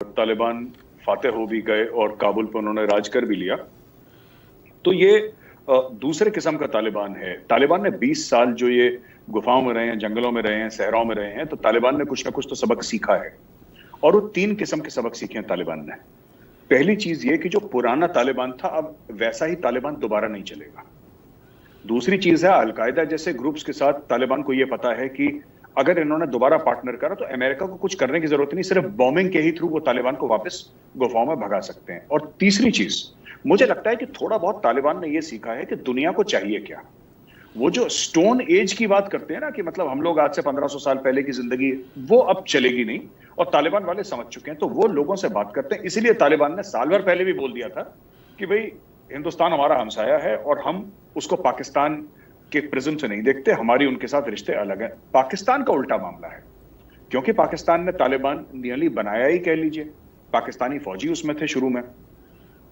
तालिबान फातेह हो भी गए और काबुल पर उन्होंने राज कर भी लिया। तो ये दूसरे किस्म का तालिबान है। तालिबान ने 20 साल जो ये गुफाओं में रहे हैं, जंगलों में रहे हैं, सहराओं में रहे हैं, तो तालिबान ने कुछ ना कुछ तो सबक सीखा है। और वो 3 किस्म के सबक सीखे हैं तालिबान ने। पहली चीज ये कि जो पुराना तालिबान था, अब वैसा ही तालिबान दोबारा नहीं चलेगा। दूसरी चीज है, अलकायदा जैसे ग्रुप्स के साथ तालिबान को यह पता है कि अगर इन्होंने दोबारा पार्टनर करा तो अमेरिका को कुछ करने की जरूरत नहीं, सिर्फ बॉम्बिंग के ही थ्रू वो तालिबान को वापस गुफाओं में भगा सकते हैं। और तीसरी चीज, मुझे लगता है कि थोड़ा बहुत तालिबान ने यह सीखा है कि दुनिया को चाहिए क्या। वो जो स्टोन एज की बात करते हैं ना, कि मतलब हम लोग आज से 1500 साल पहले की जिंदगी, वो अब चलेगी नहीं, और तालिबान वाले समझ चुके हैं। तो वो लोगों से बात करते हैं। इसीलिए तालिबान ने साल भर पहले भी बोल दिया था कि भाई हिंदुस्तान हमारा हमसाया है और हम उसको पाकिस्तान के प्रिज्म से नहीं देखते, हमारी उनके साथ रिश्ते अलग हैं। पाकिस्तान का उल्टा मामला है, क्योंकि पाकिस्तान ने तालिबान नियरली बनाया ही, कह लीजिए। पाकिस्तानी फौजी उसमें थे शुरू में,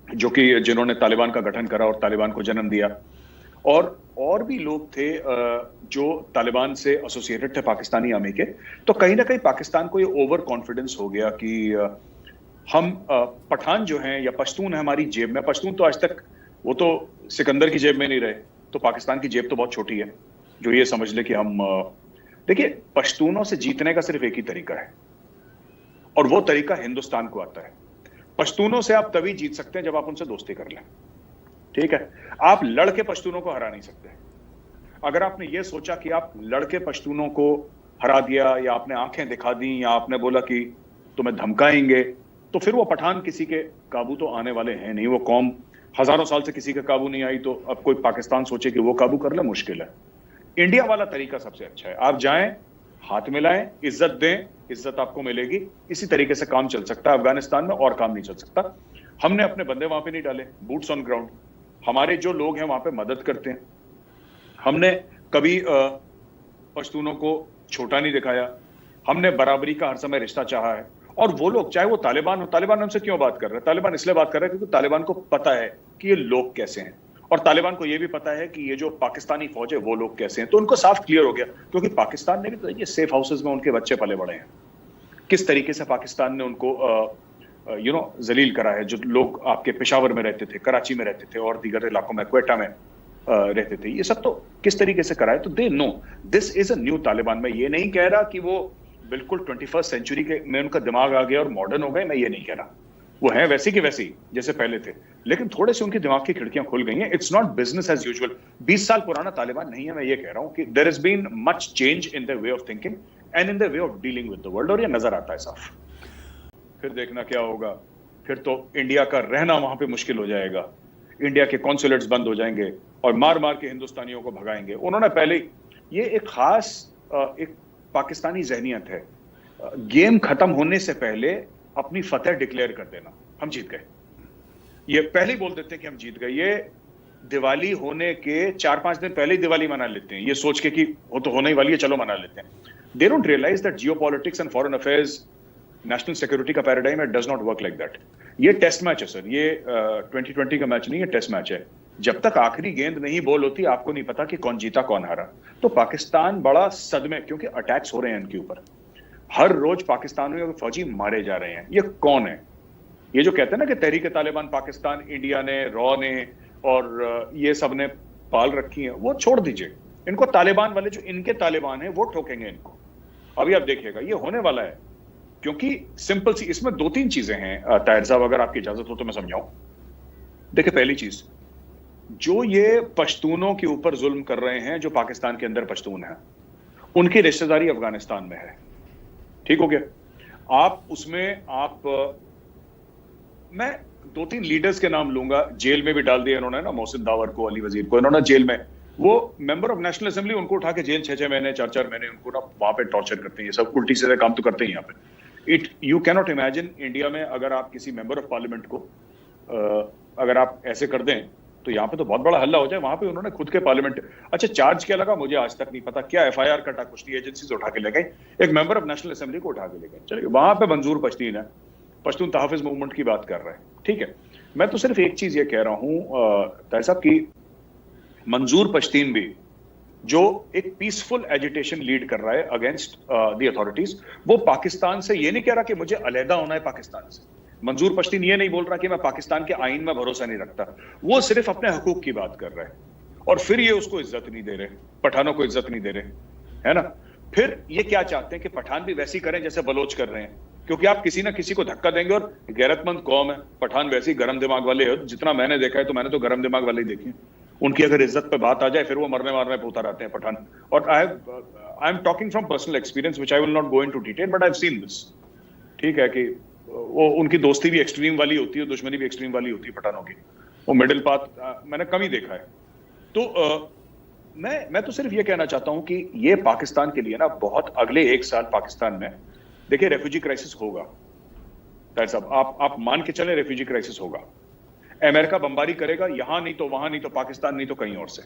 जो कि जिन्होंने तालिबान का गठन करा और तालिबान को जन्म दिया। और भी लोग थे जो तालिबान से एसोसिएटेड थे पाकिस्तानी आर्मी के। तो कहीं ना कहीं पाकिस्तान को ये ओवर कॉन्फिडेंस हो गया कि हम पठान जो हैं या पश्तून है हमारी जेब में। पश्तून तो आज तक, वो तो सिकंदर की जेब में नहीं रहे, तो पाकिस्तान की जेब तो बहुत छोटी है जो ये समझ ले कि हम देखिए, पश्तूनों से जीतने का सिर्फ एक ही तरीका है, और वो तरीका हिंदुस्तान को आता है। पश्तूनों से आप तभी जीत सकते हैं जब आप उनसे दोस्ती कर लें, ठीक है। आप लड़के पश्तूनों को हरा नहीं सकते। अगर आपने ये सोचा कि आप लड़के पश्तूनों को हरा दिया, या आपने आंखें दिखा दी, या आपने बोला कि तुम्हें धमकाएंगे, तो फिर वो पठान किसी के काबू तो आने वाले हैं नहीं। वो कौम हजारों साल से किसी के काबू नहीं आई, तो अब कोई पाकिस्तान सोचे कि वो काबू कर ले, मुश्किल है। इंडिया वाला तरीका सबसे अच्छा है। आप जाएं, हाथ मिलाएं, इज्जत दें, इज्जत आपको मिलेगी। इसी तरीके से काम चल सकता है अफगानिस्तान में, और काम नहीं चल सकता। हमने अपने बंदे वहां पे नहीं डाले, बूट्स ऑन ग्राउंड। हमारे जो लोग हैं वहां पे मदद करते हैं। हमने कभी पश्तूनों को छोटा नहीं दिखाया। हमने बराबरी का हर समय रिश्ता चाहा है। और वो लोग, चाहे वो तालिबान हो, तालिबान हमसे क्यों बात कर रहे हैं? तालिबान इसलिए बात कर रहे हैं क्योंकि तालिबान को पता है कि ये लोग कैसे हैं, और तालिबान को ये भी पता है कि ये जो पाकिस्तानी फौज है वो लोग कैसे हैं। तो उनको साफ क्लियर हो गया, क्योंकि पाकिस्तान ने भी तो ये सेफ हाउसेज में उनके बच्चे पले बड़े हैं। किस तरीके से पाकिस्तान ने उनको जलील करा है। जो लोग आपके पेशावर में रहते थे, कराची में रहते थे, और दीगर इलाकों में, क्वेटा में रहते थे, ये सब तो किस तरीके से करा है। तो they know this is a new Taliban. मैं ये नहीं कह रहा कि वो बिल्कुल 21st सेंचुरी के में उनका दिमाग आ गया और मॉडर्न हो गए, मैं ये नहीं कह रहा। वो है वैसी की वैसी जैसे पहले थे, लेकिन थोड़े से उनके दिमाग की खिड़कियां खुल गई हैं। It's not business as usual. 20 साल पुराना तालिबान नहीं है। मैं ये कह रहा हूं कि there has been much change in the way of thinking and in the way of dealing with the world, और ये नजर आता है साफ। फिर देखना क्या होगा। फिर तो इंडिया का रहना वहां पे मुश्किल हो जाएगा। इंडिया के कॉन्सुलेट्स बंद हो जाएंगे और मार मार के हिंदुस्तानियों को भगाएंगे। उन्होंने पहले, ये एक खास एक पाकिस्तानी जहनियत है, गेम खत्म होने से पहले अपनी फतेह डिक्लेयर कर देना, हम जीत गए। ये पहले ही बोल देते हैं कि हम जीत गए। ये दिवाली होने के 4-5 दिन पहले ही दिवाली मना लेते हैं, ये सोच के कि वो तो होने ही वाली है, चलो मना लेते हैं। They don't realise that geopolitics and foreign affairs, national security का पैराडाइम है, does not work like that. ये टेस्ट मैच है सर, ये 2020 का मैच नहीं है, टेस्ट मैच है। जब तक आखिरी गेंद नहीं बॉल होती, आपको नहीं पता कि कौन जीता कौन हारा। तो पाकिस्तान बड़ा सदमे, क्योंकि अटैक्स हो रहे हैं इनके ऊपर। हर रोज पाकिस्तानियों के फौजी मारे जा रहे हैं। ये कौन है? ये जो कहते हैं ना कि तहरीक तालिबान पाकिस्तान, इंडिया ने, रॉ ने और ये सब ने पाल रखी है, वो छोड़ दीजिए। इनको तालिबान वाले, जो इनके तालिबान है, वो ठोकेंगे इनको। अभी आप देखिएगा ये होने वाला है। क्योंकि सिंपल सी, इसमें 2-3 चीजें हैं ताहिर साहब, अगर आपकी इजाजत हो तो मैं समझाऊं। देखिए, पहली चीज, जो ये पश्तूनों के ऊपर जुल्म कर रहे हैं, जो पाकिस्तान के अंदर पश्तून है, उनकी रिश्तेदारी अफगानिस्तान में है। ठीक हो गया। आप उसमें मैं 2-3 लीडर्स के नाम लूंगा, जेल में भी डाल दिया इन्होंने ना, मोहसिन दावर को, अली वजीर को, इन्होंने जेल में। वो मेंबर ऑफ नेशनल असेंबली, उनको उठा के जेल 6-6 महीने, 4-4 महीने उनको ना वहां पे टॉर्चर करते हैं। ये सब उल्टी सीधे काम तो करते ही यहाँ पे। You can not imagine India में अगर आप किसी मेंबर ऑफ पार्लियामेंट को अगर आप ऐसे कर दें, तो यहाँ पे तो बहुत बड़ा हल्ला हो जाए। वहां पे उन्होंने खुद के पार्लियामेंट, अच्छा चार्ज क्या लगा मुझे आज तक नहीं पता, क्या एफआईआर कटा, कुछ नहीं, एजेंसी उठा के ले गए, एक मेंबर ऑफ नेशनल असेंबली को उठा के ले गए। चलिए, वहां पे मंजूर पश्तीन है, पश्तून तहफिज मूवमेंट की बात कर रहे हैं, ठीक है। मैं तो सिर्फ एक चीज ये कह रहा हूं ताहिर साहब की, मंजूर पश्तीन भी जो एक पीसफुल एजिटेशन लीड कर रहा है अगेंस्ट द अथॉरिटीज, वो पाकिस्तान से ये नहीं कह रहा कि मुझे अलहदा होना है पाकिस्तान से। मंजूर पश्तीन ये नहीं बोल रहा कि मैं पाकिस्तान के आईन में भरोसा नहीं रखता, वो सिर्फ अपने हकूक की बात कर रहा है। और फिर ये उसको इज्जत नहीं दे रहे, पठानों को इज्जत नहीं दे रहे, है ना। फिर ये क्या चाहते हैं कि पठान भी वैसी करें जैसे बलोच कर रहे हैं, क्योंकि आप किसी ना किसी को धक्का देंगे। और गैरतमंद कौम है पठान, वैसे ही गरम दिमाग वाले है। जितना मैंने देखा है तो मैंने तो गरम दिमाग वाले ही देखे। उनकी अगर इज्जत पे बात आ जाए फिर वो मरने मारने पे उतर आते हैं पठान। और I am talking from personal experience which I will not go into detail, but I have seen this. ठीक है कि वो उनकी दोस्ती भी एक्सट्रीम वाली होती है, दुश्मनी भी एक्सट्रीम वाली होती है पठानों की। वो मिडिल पाथ मैंने कम ही देखा है। तो मैं तो सिर्फ ये कहना चाहता हूं कि ये पाकिस्तान के लिए ना बहुत अगले 1 साल पाकिस्तान में देखिए रेफ्यूजी क्राइसिस होगा। साहब आप मान के चले रेफ्यूजी क्राइसिस होगा। अमेरिका बमबारी करेगा, यहां नहीं तो वहां, नहीं तो पाकिस्तान, नहीं तो कहीं और से,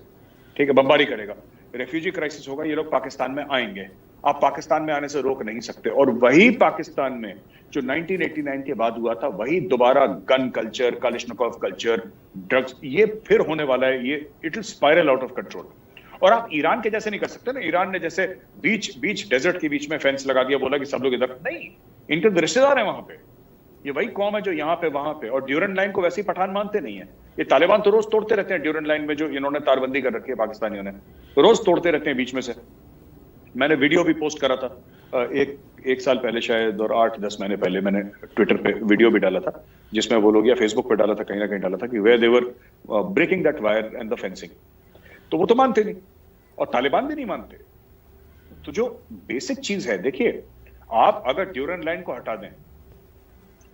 ठीक है, बमबारी करेगा। रेफ्यूजी क्राइसिस होगा, ये लोग पाकिस्तान में आएंगे। आप पाकिस्तान में आने से रोक नहीं सकते। और वही पाकिस्तान में जो 1989 के बाद हुआ था, वही दोबारा गन कल्चर, कालिशनिकोव कल्चर, ड्रग्स, ये फिर होने वाला है। ये it will spiral out of control. और आप ईरान के जैसे नहीं कर सकते ना। ईरान ने जैसे बीच डेजर्ट के बीच में फेंस लगा दिया, बोला कि सब लोग इधर नहीं, इनके रिश्तेदार हैं वहां पे। ये वही कौम है जो यहाँ पे वहां पे। और ड्यूरेंट लाइन को वैसे ही पठान मानते नहीं है। ये तालिबान तो रोज तोड़ते रहते हैं ड्यूरेंट लाइन में, जो इन्होंने तारबंदी कर रखी है पाकिस्तानियों ने, रोज तोड़ते रहते हैं बीच में से। मैंने वीडियो भी पोस्ट करा था एक साल पहले शायद, और 8-10 महीने पहले मैंने ट्विटर पे वीडियो भी डाला था, जिसमें वो लोग, या फेसबुक पे डाला था, कहीं ना कहीं डाला था, कि where they were breaking that wire and the fencing. तो वो तो मानते नहीं, और तालिबान भी नहीं मानते। तो जो बेसिक चीज है, देखिए, आप अगर ड्यूरेंट लाइन को हटा दें,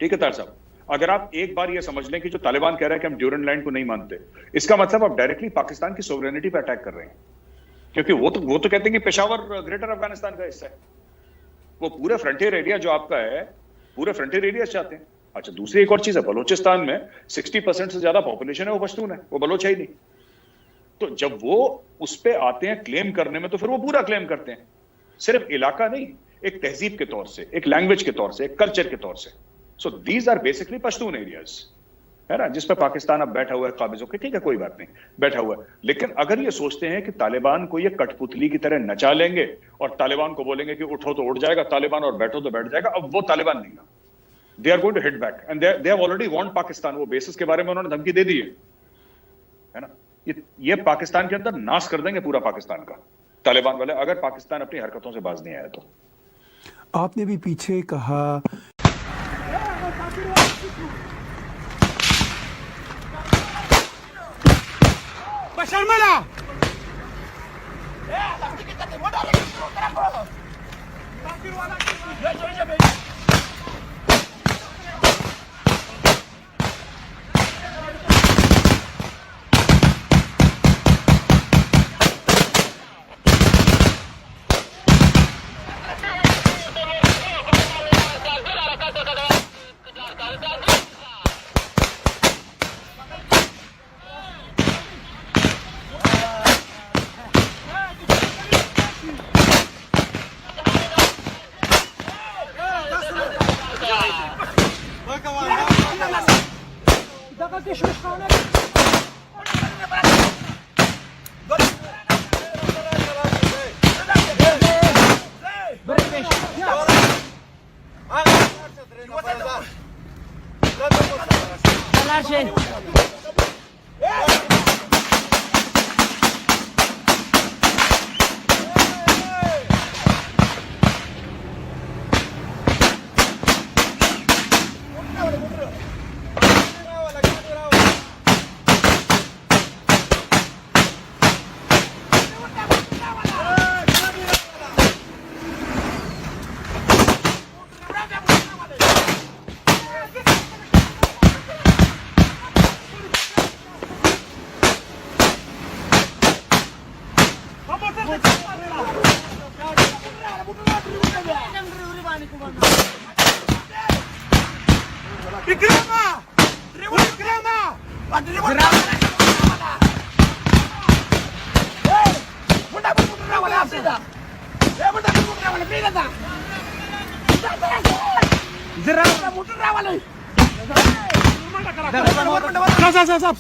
ठीक है तार साहब, अगर आप एक बार ये समझ लें कि जो तालिबान कह रहा है कि हम ड्यूरेंट लाइन को नहीं मानते, इसका मतलब आप डायरेक्टली पाकिस्तान की सोवरेनिटी पे अटैक कर रहे हैं। क्योंकि वो तो कहते हैं कि पेशावर ग्रेटर अफगानिस्तान का हिस्सा है। वो पूरे फ्रंटियर एरिया जो आपका है, पूरे फ्रंटियर एरिया चाहते हैं। अच्छा, दूसरी एक और चीज है, बलोचिस्तान में 60% से ज्यादा पॉपुलेशन है वो पश्तून है, वो बलोच है ही नहीं। तो जब वो उस पे आते हैं क्लेम करने में, तो फिर वो पूरा क्लेम करते हैं, सिर्फ इलाका नहीं, एक तहजीब के तौर से, एक लैंग्वेज के तौर से, एक कल्चर के तौर से। So these are basically Pashtun areas, है ना, जिसपे पाकिस्तान अब बैठा हुआ है काबिज होकर। ठीक है, कोई बात नहीं, बैठा हुआ है। लेकिन अगर ये सोचते हैं कि तालिबान को ये कठपुतली की तरह नचा लेंगे और तालिबान को बोलेंगे कि उठो तो उठ जाएगा तालिबान और बैठो तो बैठ जाएगा, अब वो तालिबान नहीं है। They are going to hit back and they have already warned Pakistan. वो बेसिस के बारे में उन्होंने धमकी दे दी है ना। ये पाकिस्तान के अंदर नाश कर देंगे पूरा पाकिस्तान का, तालिबान वाले, अगर पाकिस्तान अपनी हरकतों से बाज नहीं आया तो। आपने भी पीछे कहा शर्मला Sap,